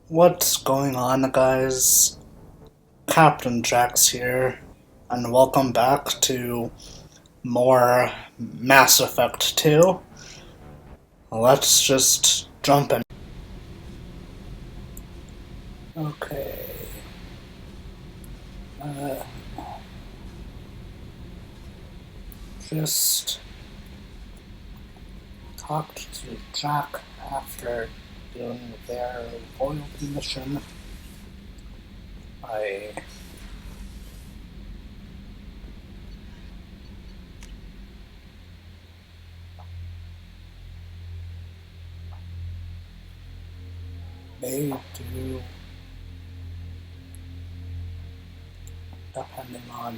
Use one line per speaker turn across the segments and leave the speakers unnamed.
What's going on, guys? Captain Jax here, and welcome back to more Mass Effect 2. Let's just jump in. Okay. Uh, just talked to Jack after doing their loyalty mission. I may do, depending on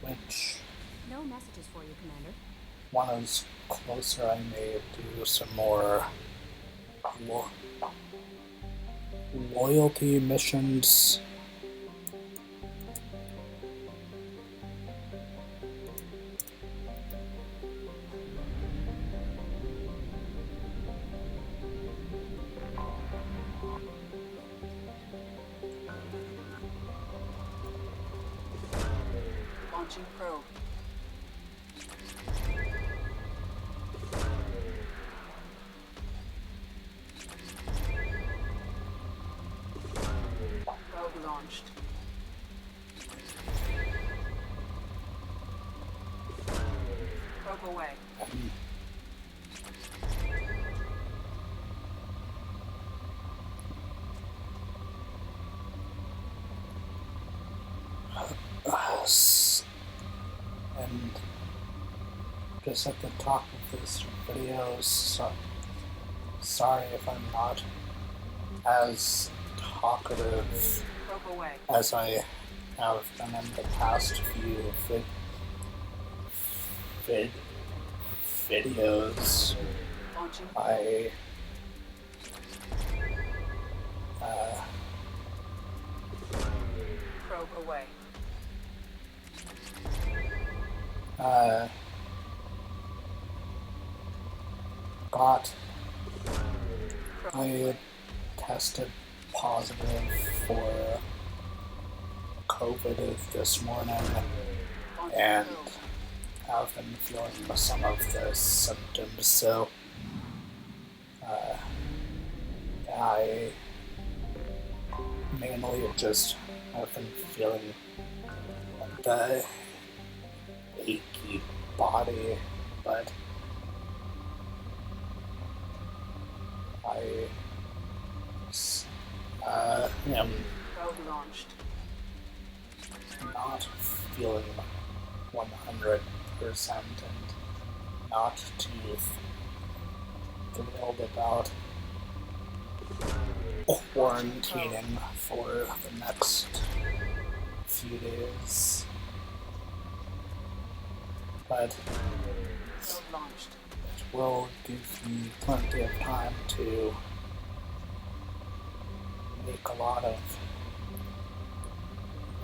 which
No messages for you, Commander.
one is closer, I may do some more loyalty missions.
Launching probe. Probe launched. Probe away.
And just at the top of this video, sorry if I'm not as talkative
Probe away.
as I have been in the past few videos.
Launching.
I
Probe away.
got
Probe
I
away.
tested positive for COVID this morning,
Launching
and
probe.
have been feeling some of the symptoms. So I mainly just have been feeling the achy body, but I am
Probe launched.
not feeling 100% and not too thrilled about quarantining for the next few days. But
Probe launched.
it will give me plenty of time to make a lot of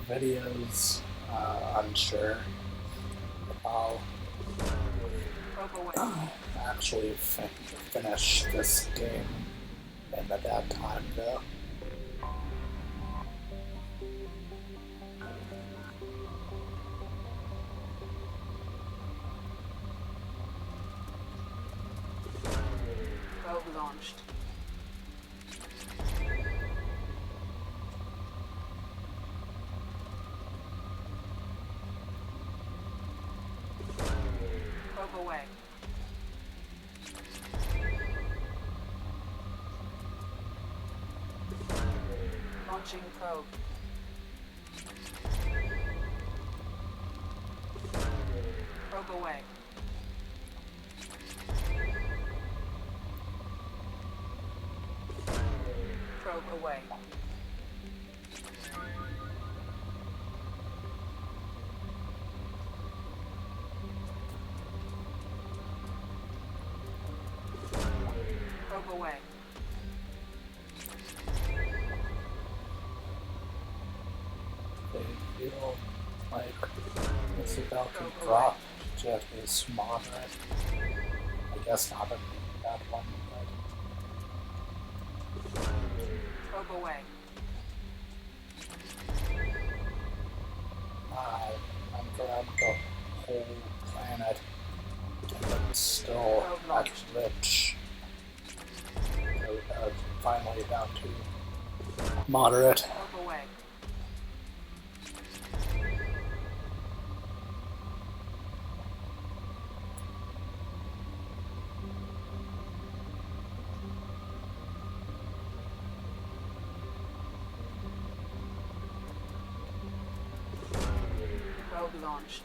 videos. I'm sure if I'll
Probe away.
actually finish this game in at that time, though.
Probe launched. Probe away. Launching probe. Probe away. Probe away. Probe away.
They feel like it's about to drop to at least moderate. I guess not in that one, but
Probe away.
I'm grabbed the whole planet, and it's still at rich. Finally down to moderate.
Probe away. Probe launched.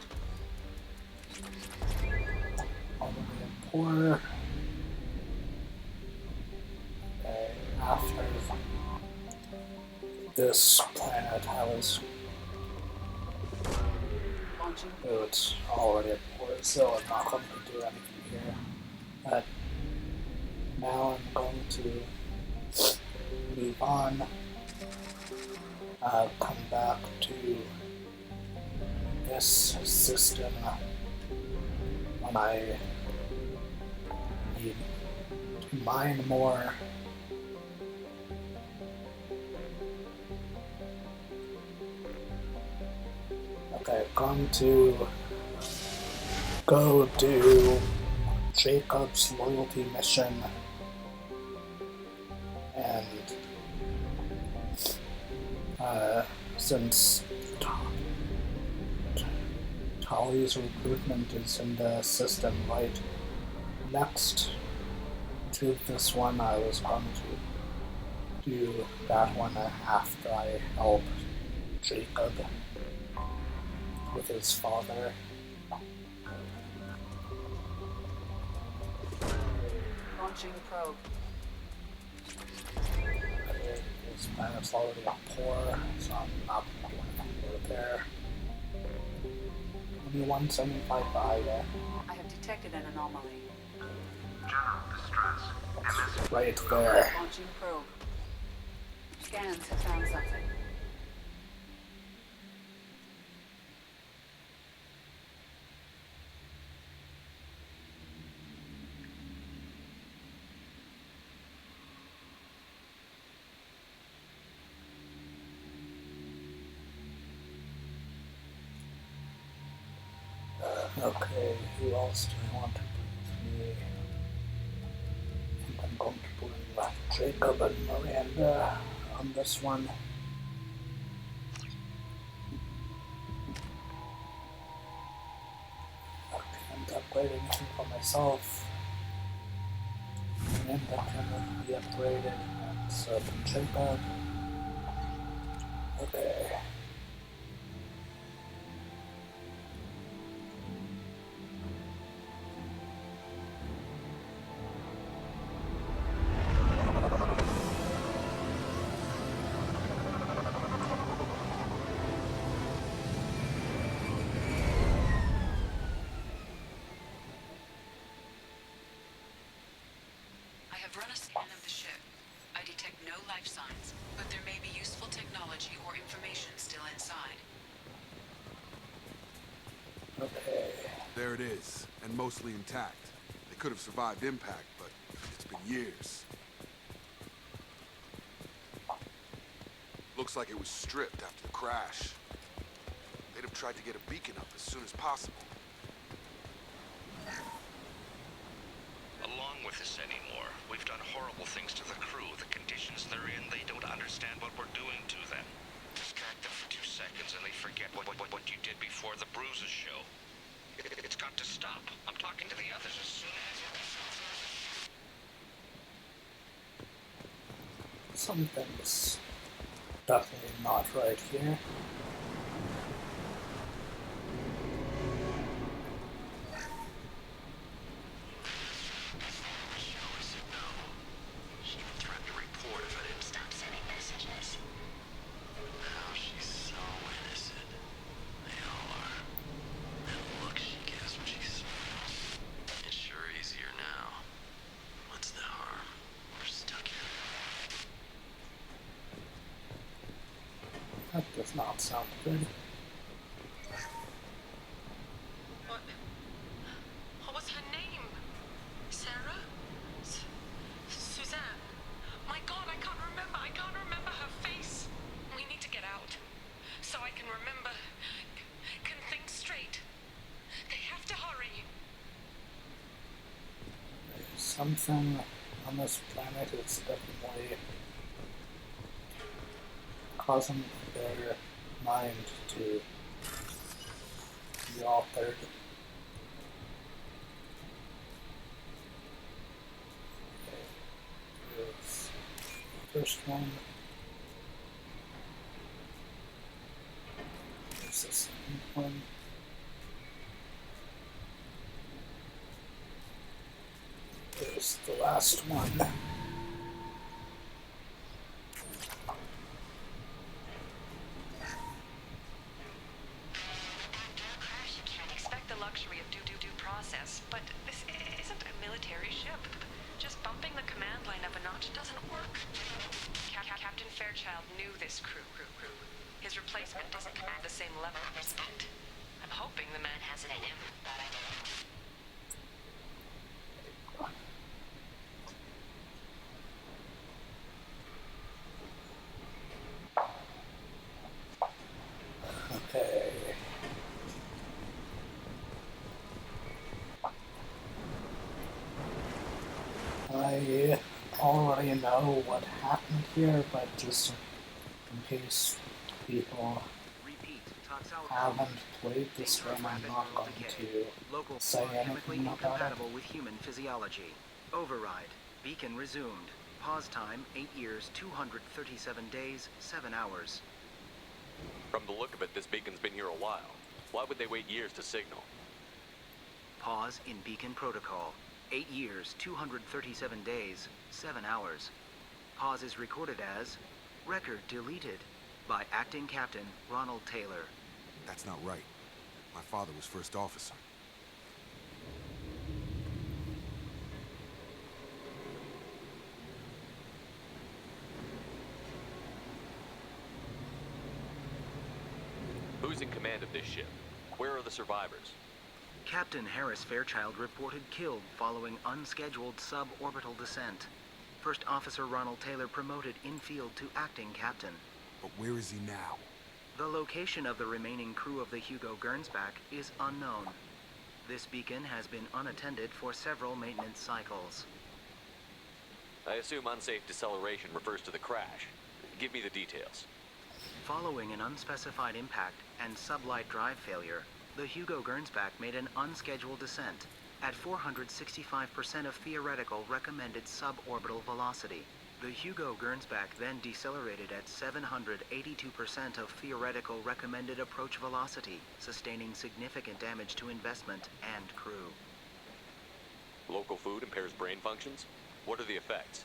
All the way in poor. Okay, after this planet, I was.
Launching.
Oh, it's already at poor, so I'm not going to do anything here. But now I'm going to move on. Come back to this system when I need to mine more. Okay, I'm going to go do Jacob's loyalty mission and since Tali's recruitment is in the system right next to this one, I was going to do that one after I help Jacob with his father.
Launching probe.
This planet's already poor, so I'm not doing anything to repair. Only 175 by there.
I have detected an anomaly.
General distress. MS.
Right there.
Launching probe. Scans have found something.
Okay, who else do I want to bring with me? I think I'm going to bring Jacob and Miranda on this one. I can't upgrade anything for myself. Miranda can be upgraded, and so can Jacob. Okay.
I have run a scan of the ship. I detect no life signs, but there may be useful technology or information still inside.
Okay.
There it is, and mostly intact. They could have survived impact, but it's been years. Looks like it was stripped after the crash. They'd have tried to get a beacon up as soon as possible.
Along with this anymore. We've done horrible things to the crew. The conditions they're in, they don't understand what we're doing to them. Distract them for 2 seconds and they forget what you did before the bruises show. It's got to stop. I'm talking to the others as soon as...
Something's definitely not right here.
She even threatened to report if I didn't stop sending messages. Now she's so innocent. They all are. And look, she gives what she smells. It's sure easier now. What's the harm? We're stuck here.
That does not sound good.
What was her name? Sarah? Suzanne? My God, I can't remember
something on this planet is definitely causing their mind to be altered. Here's the first one. Here's the second one. Here's the last one.
Expect the luxury of due process, but this isn't a military ship. Just bumping the command line up a notch doesn't work. Captain Fairchild knew this crew. His replacement doesn't command the same level of respect. I'm hoping the man has it in him, but I don't.
Okay. I already know what happened here, but just in case people haven't played this game, I'm not going to say anything about it.
Incompatible with human physiology. Override. Beacon resumed. Pause time 8 years, 237 days, 7 hours.
From the look of it, this beacon's been here a while. Why would they wait years to signal?
Pause in beacon protocol. 8 years, 237 days, 7 hours. Pause is recorded as record deleted by Acting Captain Ronald Taylor.
That's not right. My father was first officer.
Who's in command of this ship? Where are the survivors?
Captain Harris Fairchild reported killed following unscheduled suborbital descent. First Officer Ronald Taylor promoted in-field to acting captain.
But where is he now?
The location of the remaining crew of the Hugo Gernsback is unknown. This beacon has been unattended for several maintenance cycles.
I assume unsafe deceleration refers to the crash. Give me the details.
Following an unspecified impact and sublight drive failure, the Hugo Gernsback made an unscheduled descent at 465% of theoretical recommended suborbital velocity. The Hugo Gernsback then decelerated at 782% of theoretical recommended approach velocity, sustaining significant damage to investment and crew.
Local food impairs brain functions? What are the effects?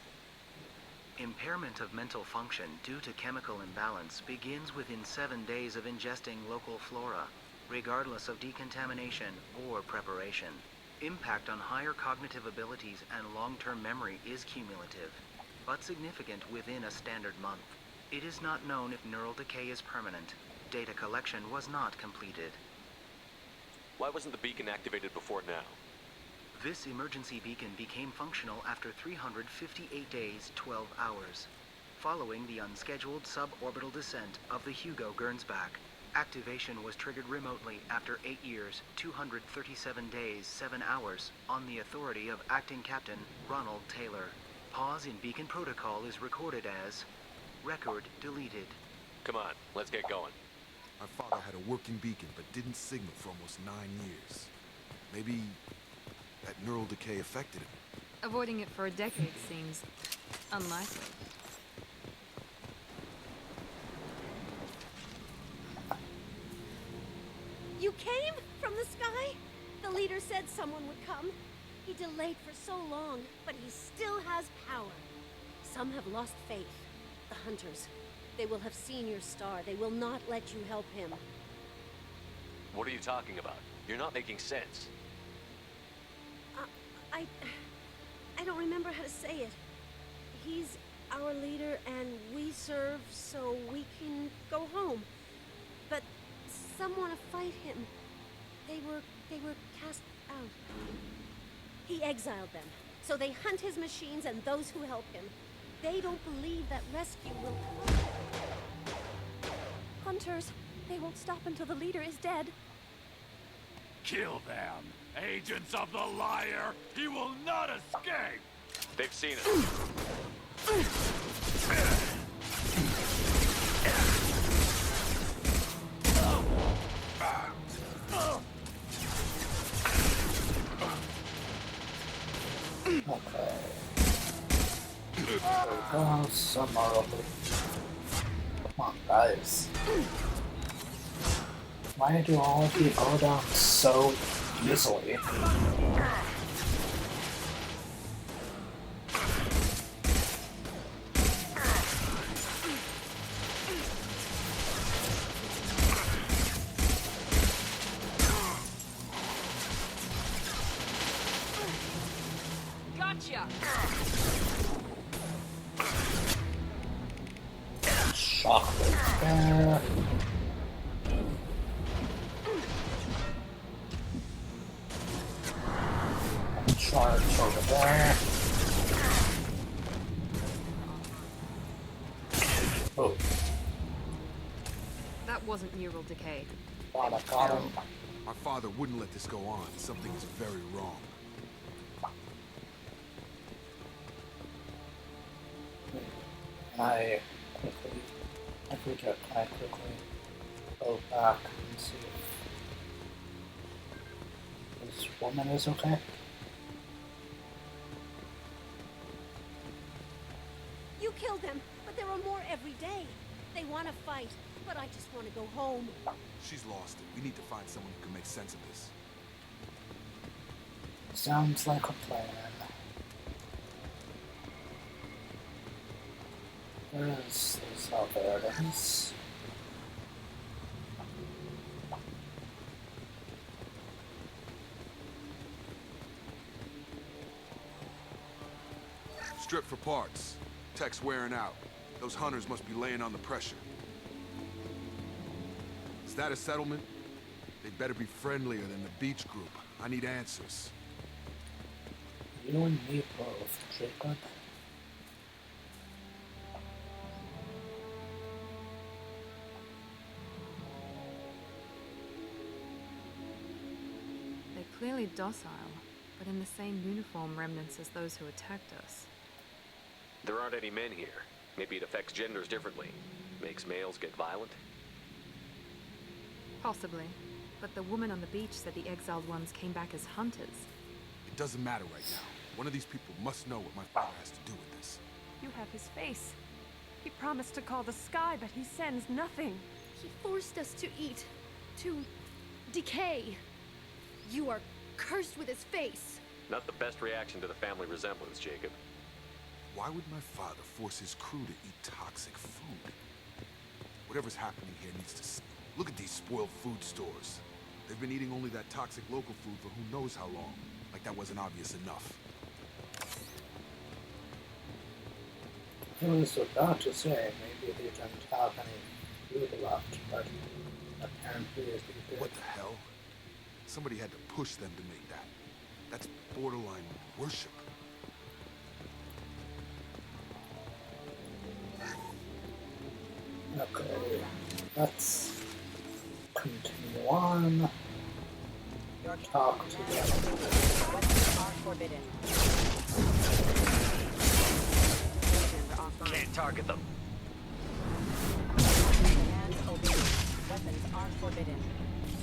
Impairment of mental function due to chemical imbalance begins within 7 days of ingesting local flora, regardless of decontamination or preparation. Impact on higher cognitive abilities and long-term memory is cumulative, but significant within a standard month. It is not known if neural decay is permanent. Data collection was not completed.
Why wasn't the beacon activated before now?
This emergency beacon became functional after 358 days, 12 hours, following the unscheduled suborbital descent of the Hugo Gernsback. Activation was triggered remotely after 8 years, 237 days, 7 hours, on the authority of Acting Captain Ronald Taylor. Pause in beacon protocol is recorded as record deleted.
Come on, let's get going.
My father had a working beacon, but didn't signal for almost 9 years. Maybe that neural decay affected him.
Avoiding it for a decade seems unlikely.
You came from the sky? The leader said someone would come. He delayed for so long, but he still has power. Some have lost faith. The hunters. They will have seen your star. They will not let you help him.
What are you talking about? You're not making sense.
I don't remember how to say it. He's our leader and we serve so we can go home. But some want to fight him. They were cast out. He exiled them. So they hunt his machines and those who help him. They don't believe that rescue will come.
Hunters, they won't stop until the leader is dead.
Kill them! Agents of the liar! He will not escape!
They've seen us.
Okay. There we go, some more over. Come on, guys. Why do all of you go down so easily?
Gotcha!
Shockwave there. And charge over there. Oh,
That wasn't neural decay.
got him.
My father wouldn't let this go on. Something is very wrong.
I forget, can I quickly go back and see if this woman is okay?
You killed them, but there are more every day. They want to fight, but I just want to go home.
She's lost it. We need to find someone who can make sense of this.
Sounds like a plan. Where is this? Oh, there it is.
Strip for parts. Tech's wearing out. Those hunters must be laying on the pressure. Is that a settlement? They'd better be friendlier than the beach group. I need answers.
You and me both, Jacob.
They're clearly docile, but in the same uniform remnants as those who attacked us.
There aren't any men here. Maybe it affects genders differently. Makes males get violent?
Possibly. But the woman on the beach said the exiled ones came back as hunters.
It doesn't matter right now. One of these people must know what my father has to do with this.
You have his face. He promised to call the sky, but he sends nothing.
He forced us to eat, to decay. You are cursed with his face.
Not the best reaction to the family resemblance, Jacob.
Why would my father force his crew to eat toxic food? Whatever's happening here needs to stop. Look at these spoiled food stores. They've been eating only that toxic local food for who knows how long. Like that wasn't obvious enough.
I was about to say maybe they didn't have any food left, but apparently they did.
What the hell? Somebody had to push them to make that. That's borderline worship.
Okay, let's continue on. Talk to them.
Weapons are forbidden.
Can't target them.
Commands obeyed. Weapons are forbidden.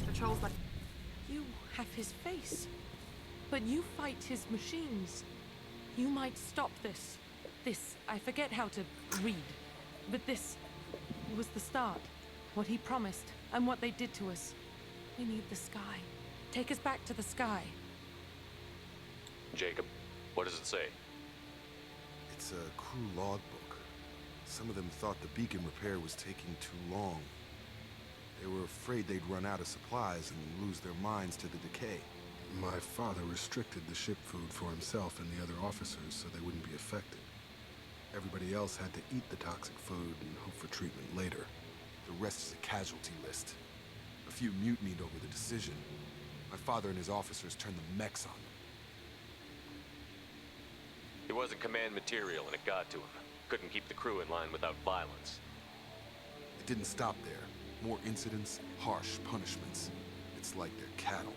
Patrols like...
You have his face, but you fight his machines. You might stop this. This, I forget how to read, but this was the start. What he promised, and what they did to us. We need the sky. Take us back to the sky.
Jacob, what does it say?
It's a crew logbook. Some of them thought the beacon repair was taking too long. They were afraid they'd run out of supplies and lose their minds to the decay.
My father restricted the ship food for himself and the other officers so they wouldn't be affected. Everybody else had to eat the toxic food and hope for treatment later.
The rest is a casualty list. A few mutinied over the decision. My father and his officers turned the mechs on them.
It wasn't command material and it got to him. Couldn't keep the crew in line without violence.
It didn't stop there. More incidents, harsh punishments. It's like they're cattle.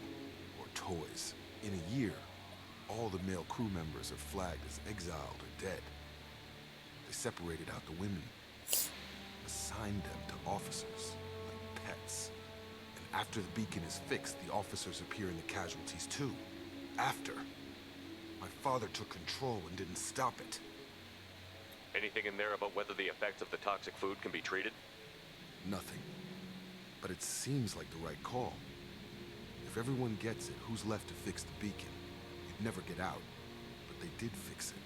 toys. In a year, all the male crew members are flagged as exiled or dead. They separated out the women, assigned them to officers, like pets. And after the beacon is fixed, the officers appear in the casualties too. After. My father took control and didn't stop it.
Anything in there about whether the effects of the toxic food can be treated?
Nothing. But it seems like the right call. If everyone gets it, who's left to fix the beacon? You'd never get out. But they did fix it.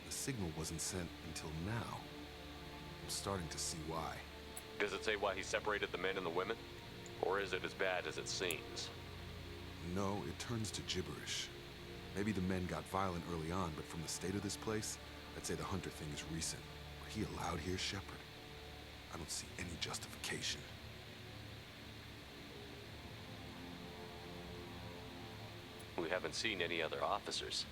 The signal wasn't sent until now. I'm starting to see why.
Does it say why he separated the men and the women? Or is it as bad as it seems?
No, it turns to gibberish. Maybe the men got violent early on, but from the state of this place, I'd say the Hunter thing is recent. What he allowed here, Shepard? I don't see any justification.
We haven't seen any other officers.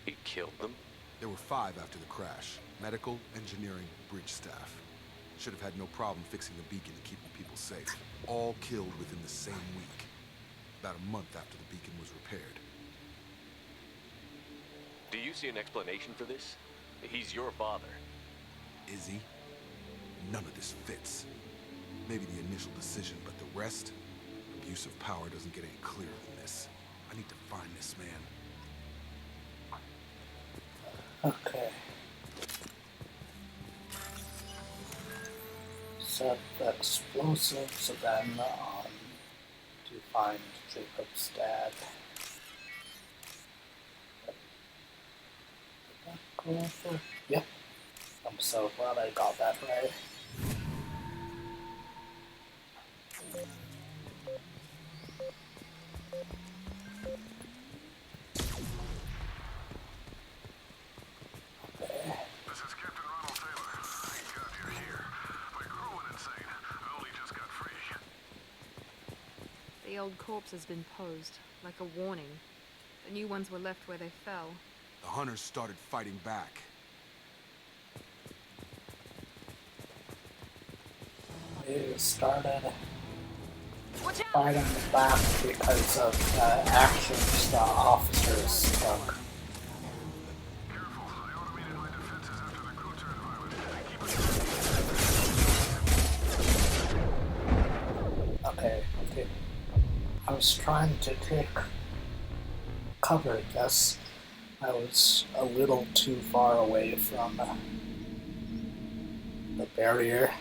He killed them?
There were 5 after the crash. Medical, engineering, bridge staff. Should have had no problem fixing the beacon and keeping people safe. All killed within the same week. About a month after the beacon was repaired.
Do you see an explanation for this? He's your father.
Is he? None of this fits. Maybe the initial decision, but the rest? Abuse of power doesn't get any clearer than this. I need to find this man.
Okay. Set the explosives then on to find Jacob's dad. Yep. I'm so glad I got that right.
This is Captain Ronald Taylor. Thank God you're here. My crew went insane. I only just got free.
The old corpse has been posed, like a warning. The new ones were left where they fell.
The Hunters started fighting back.
They started fighting back because of the actions the officers took. Okay. I was trying to take cover, I guess. I was a little too far away from the barrier.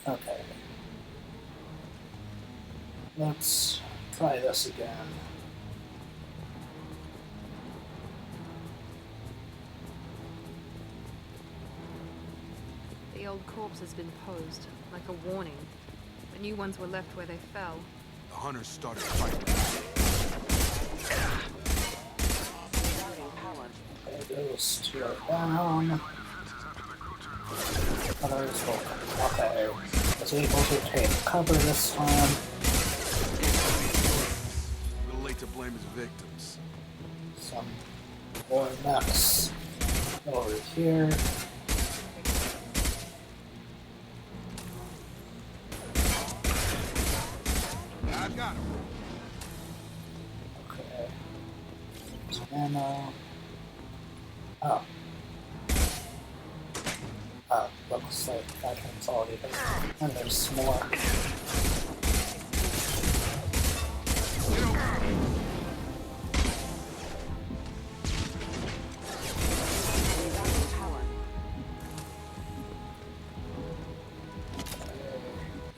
Okay. Let's try this again.
The old corpse has been posed, like a warning. The new ones were left where they fell.
The Hunters started fighting back.
Okay, those 2 are down. Others will... Okay. I was able to take cover this time.
We're late to blame his victims.
Some more mechs over here.
I got him.
Okay. Some ammo. Oh. Looks like that one's already there. And there's more.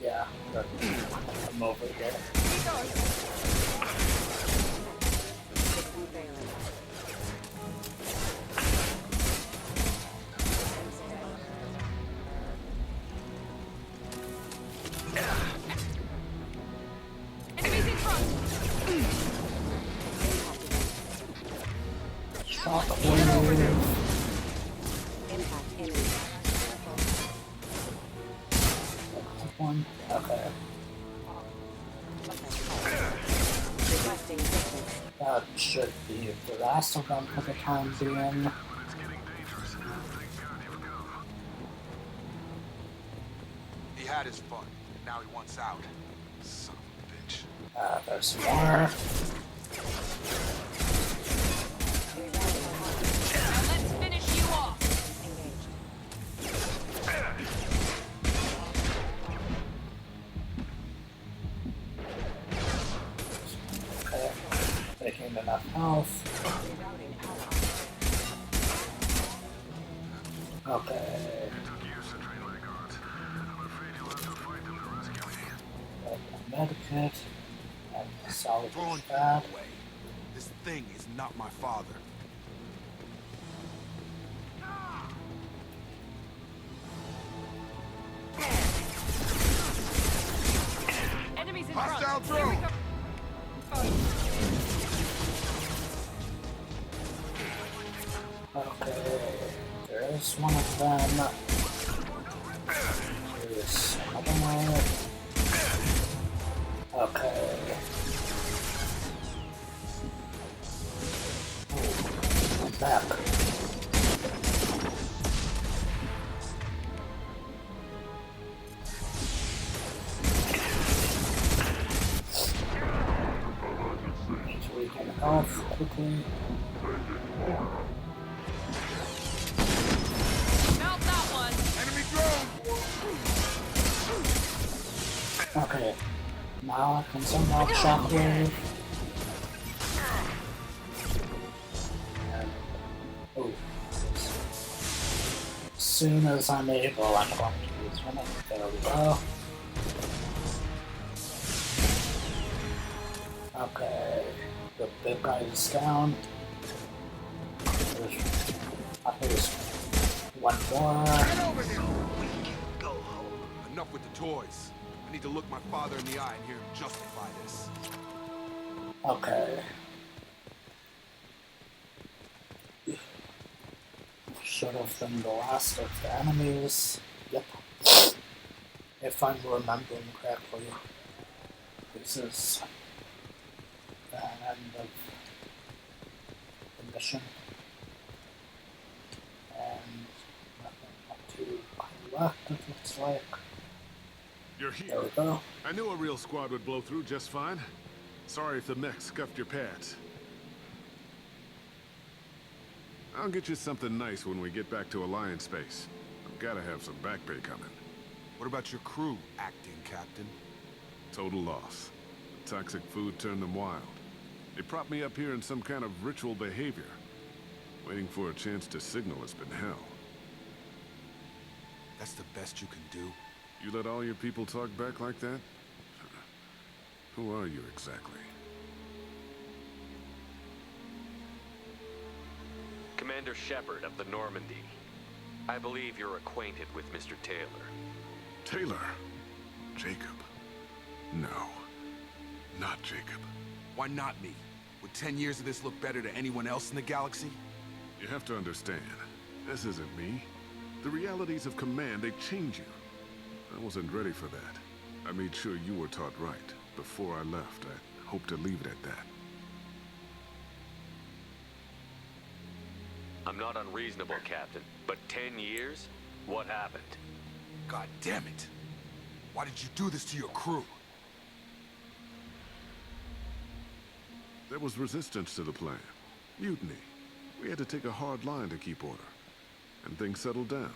Yeah, I'm over here. One. Okay. That should be the last of them for the time being.
had his fun. Now he wants out. Son of a bitch.
There's more.
Let's finish you off.
Okay. Taking enough health. Okay. Medikit and salvage that.
This thing is not my father.
Enemies in
Hostile
front.
drone.
Okay, there's one of them. There's another one. Okay. Oh, I'm back. Need to regain health quickly.
Mount that one.
Enemy drone.
Okay. Now I can somehow shockwave. And, oh. As soon as I'm able, I'm going to use one. There we go. Okay. The big guy is down. There's one more.
Get over here. We can go home. Enough with the toys. I need to look my father in the eye and hear him justify this.
Okay. Should have been the last of the enemies. Yep. If I'm remembering correctly, this is the end of the mission. And nothing too left, it looks like.
You're
There
here.
we go.
I knew a real squad would blow through just fine. Sorry if the mech scuffed your pads. I'll get you something nice when we get back to Alliance space. I've gotta have some back pay coming.
What about your crew, acting captain?
Total loss. The toxic food turned them wild. They propped me up here in some kind of ritual behavior. Waiting for a chance to signal has been hell.
That's the best you can do?
You let all your people talk back like that? Who are you exactly?
Commander Shepard of the Normandy. I believe you're acquainted with Mr. Taylor.
Taylor? Jacob? No. Not Jacob.
Why not me? Would 10 years of this look better to anyone else in the galaxy?
You have to understand, this isn't me. The realities of command, they change you. I wasn't ready for that. I made sure you were taught right. Before I left, I hoped to leave it at that.
I'm not unreasonable, Captain, but 10 years? What happened?
God damn it! Why did you do this to your crew?
There was resistance to the plan. Mutiny. We had to take a hard line to keep order. And things settled down.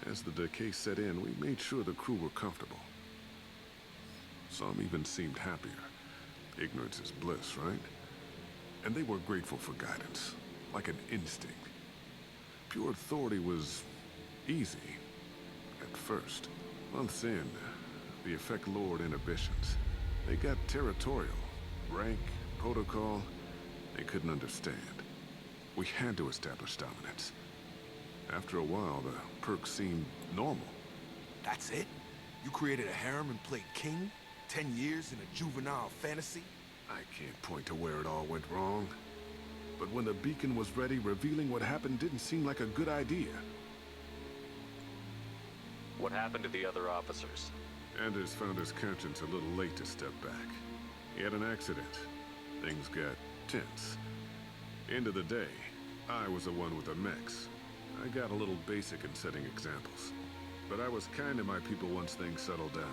As the decay set in, we made sure the crew were comfortable. Some even seemed happier. Ignorance is bliss, right? And they were grateful for guidance, like an instinct. Pure authority was easy, at first. Months in, the effect lowered inhibitions. They got territorial. Rank, protocol, they couldn't understand. We had to establish dominance. After a while, the perks seemed normal.
That's it? You created a harem and played king? 10 years in a juvenile fantasy?
I can't point to where it all went wrong. But when the beacon was ready, revealing what happened didn't seem like a good idea.
What happened to the other officers?
Anders found his conscience a little late to step back. He had an accident. Things got tense. End of the day, I was the one with the mechs. I got a little basic in setting examples. but I was kind to my people once things settled down.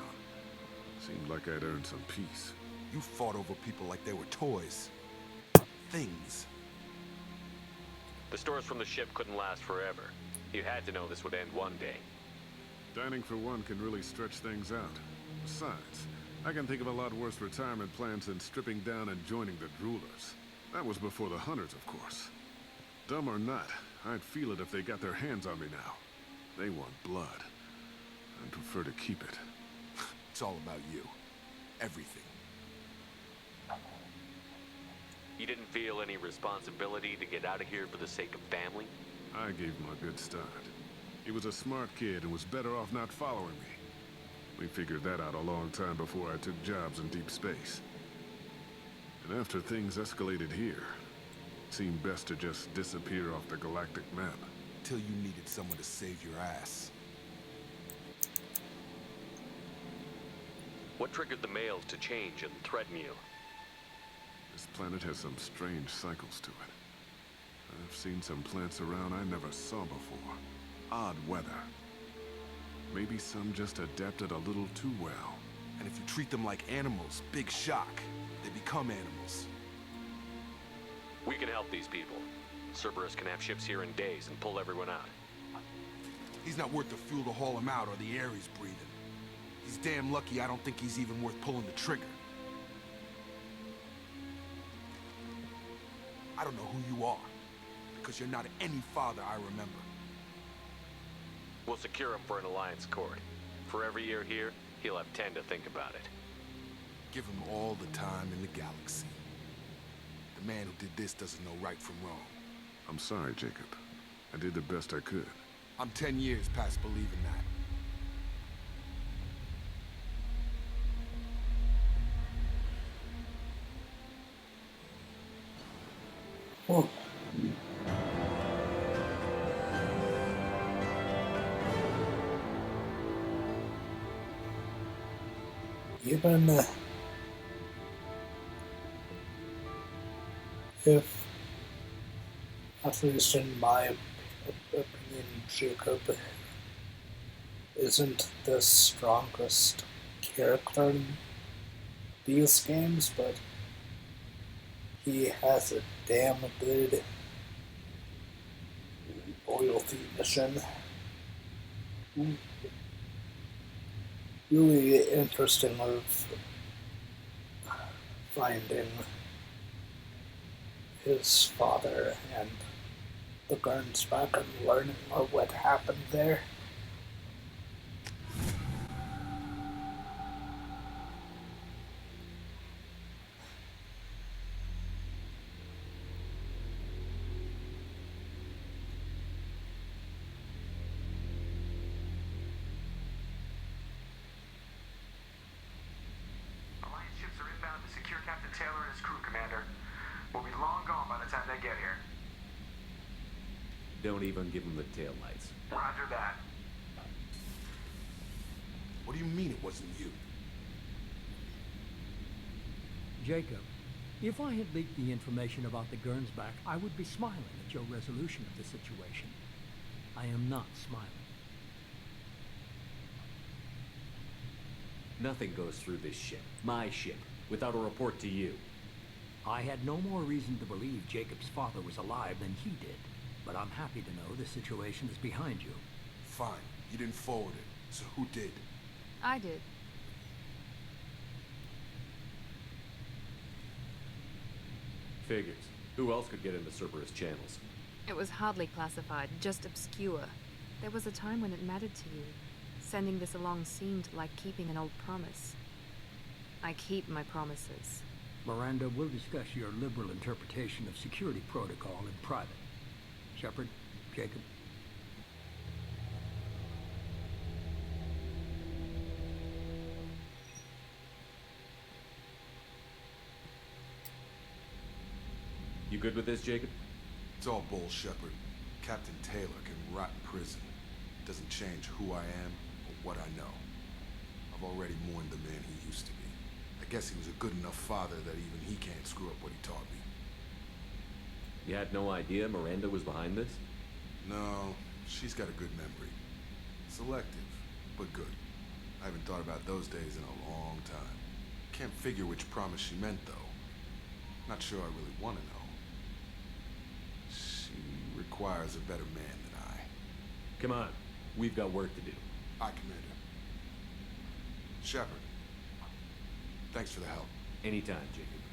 Seemed like I'd earned some peace.
You fought over people like they were toys. Things.
The stores from the ship couldn't last forever. You had to know this would end one day.
Dining for one can really stretch things out. Besides, I can think of a lot worse retirement plans than stripping down and joining the Droolers. That was before the Hunters, of course. Dumb or not, I'd feel it if they got their hands on me now. They want blood. I'd prefer to keep it.
It's all about you. Everything.
You didn't feel any responsibility to get out of here for the sake of family?
I gave him a good start. He was a smart kid and was better off not following me. We figured that out a long time before I took jobs in deep space. And after things escalated here, it seemed best to just disappear off the galactic map.
Till you needed someone to save your ass.
What triggered the males to change and threaten you?
This planet has some strange cycles to it. I've seen some plants around I never saw before. Odd weather. Maybe some just adapted a little too well.
And if you treat them like animals, big shock. They become animals.
We can help these people. Cerberus can have ships here in days and pull everyone out.
He's not worth the fuel to haul him out or the air he's breathing. He's damn lucky I don't think he's even worth pulling the trigger. I don't know who you are, because you're not any father I remember.
We'll secure him for an Alliance court. For every year here, he'll have 10 to think about it.
Give him all the time in the galaxy. The man who did this doesn't know right from wrong.
I'm sorry, Jacob. I did the best I could.
I'm 10 years past believing that.
Oh. Even if, at least in my opinion, Jacob isn't the strongest character in these games, but he has a damn good loyalty mission. Really interesting of finding his father and the Gurns back and learning of what happened there.
Taylor and his crew, Commander. We'll be long gone by the time they get here.
Don't even give them the taillights.
Roger that.
What do you mean it wasn't you?
Jacob, if I had leaked the information about the Gernsback, I would be smiling at your resolution of the situation. I am not smiling.
Nothing goes through this ship, my ship, without a report to you.
I had no more reason to believe Jacob's father was alive than he did, but I'm happy to know the situation is behind you.
Fine, you didn't forward it, so who did?
I did.
Figures. Who else could get into Cerberus channels?
It was hardly classified, just obscure. There was a time when it mattered to you. Sending this along seemed like keeping an old promise. I keep my promises.
Miranda, we'll discuss your liberal interpretation of security protocol in private. Shepard, Jacob.
You good with this, Jacob?
It's all bull, Shepard. Captain Taylor can rot in prison. It doesn't change who I am or what I know. I've already mourned the man he used to be. I guess he was a good enough father that even he can't screw up what he taught me.
You had no idea Miranda was behind this?
No, she's got a good memory. Selective, but good. I haven't thought about those days in a long time. Can't figure which promise she meant, though. Not sure I really want to know. She requires a better man than I.
Come on. We've got work to do.
Aye, Commander. Shepard. Thanks for the help.
Anytime, Jacob.